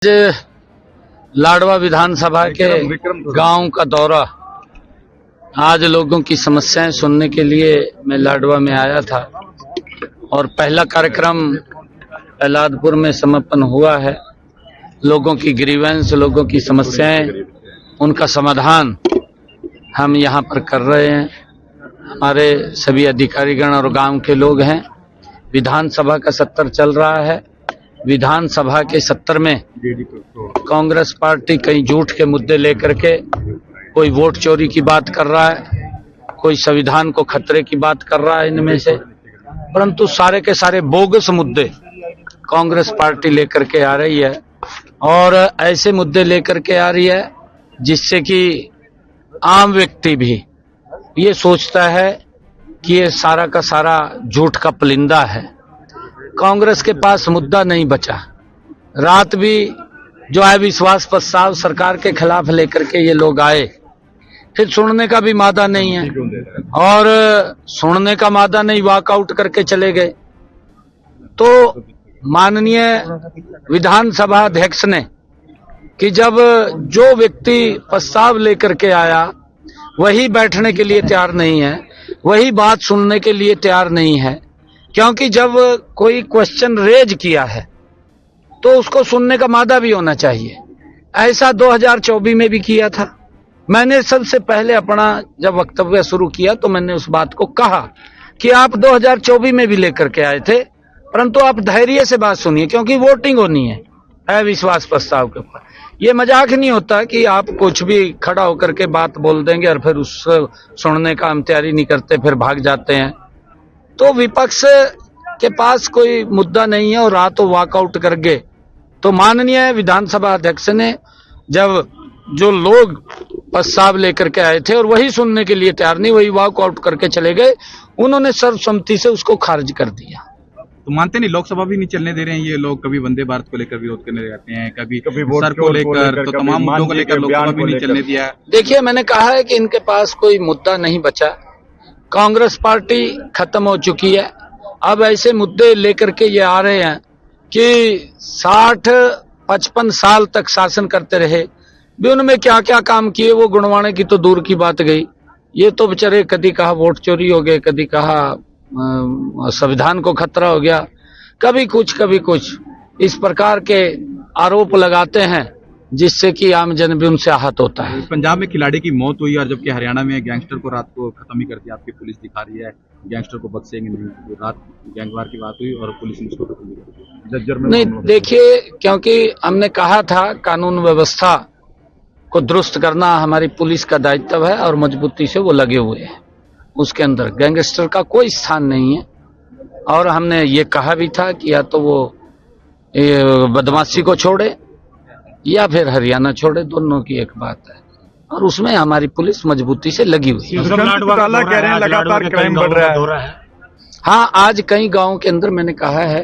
आज लाडवा विधानसभा के गांव का दौरा, आज लोगों की समस्याएं सुनने के लिए मैं लाडवा में आया था और पहला कार्यक्रम प्रहलादपुर में समापन हुआ है। लोगों की ग्रीवेंस, लोगों की समस्याएं, उनका समाधान हम यहां पर कर रहे हैं। हमारे सभी अधिकारीगण और गांव के लोग हैं। विधानसभा का सत्र चल रहा है। विधानसभा के सत्र में कांग्रेस पार्टी कई झूठ के मुद्दे लेकर के कोई वोट चोरी की बात कर रहा है, कोई संविधान को खतरे की बात कर रहा है इनमें से, परंतु सारे के सारे बोगस मुद्दे कांग्रेस पार्टी लेकर के आ रही है और ऐसे मुद्दे लेकर के आ रही है जिससे कि आम व्यक्ति भी ये सोचता है कि ये सारा का सारा झूठ का पुलिंदा है। कांग्रेस के पास मुद्दा नहीं बचा। रात भी जो है विश्वास प्रस्ताव सरकार के खिलाफ लेकर के ये लोग आए, फिर सुनने का भी मादा नहीं है और सुनने का मादा नहीं, वॉकआउट करके चले गए। तो माननीय विधानसभा अध्यक्ष ने कि जब जो व्यक्ति प्रस्ताव लेकर के आया वही बैठने के लिए तैयार नहीं है, वही बात सुनने के लिए तैयार नहीं है, क्योंकि जब कोई क्वेश्चन रेज किया है तो उसको सुनने का मादा भी होना चाहिए। ऐसा 2024 में भी किया था। मैंने सबसे पहले अपना जब वक्तव्य शुरू किया तो मैंने उस बात को कहा कि आप 2024 में भी लेकर के आए थे, परंतु आप धैर्य से बात सुनिए, क्योंकि वोटिंग होनी है विश्वास प्रस्ताव के ऊपर। ये मजाक नहीं होता कि आप कुछ भी खड़ा होकर के बात बोल देंगे और फिर उससे सुनने का हम तैयारी नहीं करते, फिर भाग जाते हैं। तो विपक्ष के पास कोई मुद्दा नहीं है और रातों वॉकआउट कर गए। तो माननीय विधानसभा अध्यक्ष ने जब जो लोग प्रस्ताव लेकर के आए थे और वही सुनने के लिए तैयार नहीं, वही वॉकआउट करके चले गए, उन्होंने सर्वसम्मति से उसको खारिज कर दिया। तो मानते नहीं, लोकसभा भी नहीं चलने दे रहे हैं ये लोग। कभी वंदे भारत को लेकर विरोध करने रहते हैं, कभी सर को लेकर, तो तमाम मुद्दों को लेकर लोकसभा भी नहीं चलने दिया। देखिए, मैंने कहा है कि इनके पास कोई मुद्दा नहीं बचा। कांग्रेस पार्टी खत्म हो चुकी है। अब ऐसे मुद्दे लेकर के ये आ रहे हैं कि 60-55 साल तक शासन करते रहे, भी उनमें क्या क्या काम किए वो गुणवाने की तो दूर की बात गई। ये तो बेचारे कभी कहा वोट चोरी हो गए, कभी कहा संविधान को खतरा हो गया, कभी कुछ इस प्रकार के आरोप लगाते हैं जिससे कि आम जन भी उनसे आहत होता है। पंजाब में खिलाड़ी की मौत हुई और जबकि हरियाणा में गैंगस्टर को रात को खत्म ही कर दिया। आपकी पुलिस दिखा रही है गैंगस्टर को बख्शेंगे नहीं। तो रात गैंगवार की बात हुई और पुलिस ने उसको खत्म कर दिया। नहीं, देखिए, क्योंकि हमने कहा था कानून व्यवस्था को दुरुस्त करना हमारी पुलिस का दायित्व है और मजबूती से वो लगे हुए हैं। उसके अंदर गैंगस्टर का कोई स्थान नहीं है और हमने ये कहा भी था कि या तो वो बदमाशी को छोड़े या फिर हरियाणा छोड़े, दोनों की एक बात है और उसमें हमारी पुलिस मजबूती से लगी हुई है। कह रहे हैं लगातार क्राइम बढ़ रहा है। हाँ, आज कई गांवों के अंदर मैंने कहा है,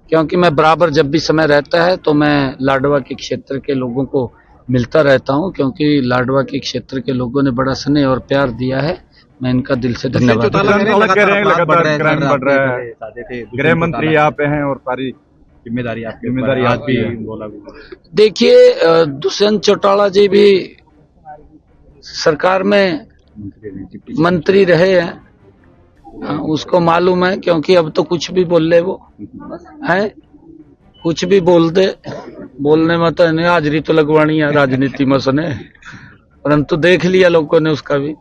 क्योंकि मैं बराबर जब भी समय रहता है तो मैं लाडवा के क्षेत्र के लोगों को मिलता रहता हूं, क्योंकि लाडवा के क्षेत्र के लोगों ने बड़ा स्नेह और प्यार दिया है। मैं इनका दिल से धन्यवाद। कह रहे हैं लगातार क्राइम बढ़ रहा है। गृह मंत्री यहाँ पे हैं और सारी जिम्मेदारी आपकी आज भी बोला। देखिए, दुष्यंत चौटाला जी भी सरकार में मंत्री रहे हैं, उसको मालूम है, क्योंकि अब तो कुछ भी बोल ले वो है, कुछ भी बोल दे, बोलने में तो नहीं हाजरी तो लगवानी है राजनीति में उसने, परंतु देख लिया लोगों ने उसका भी।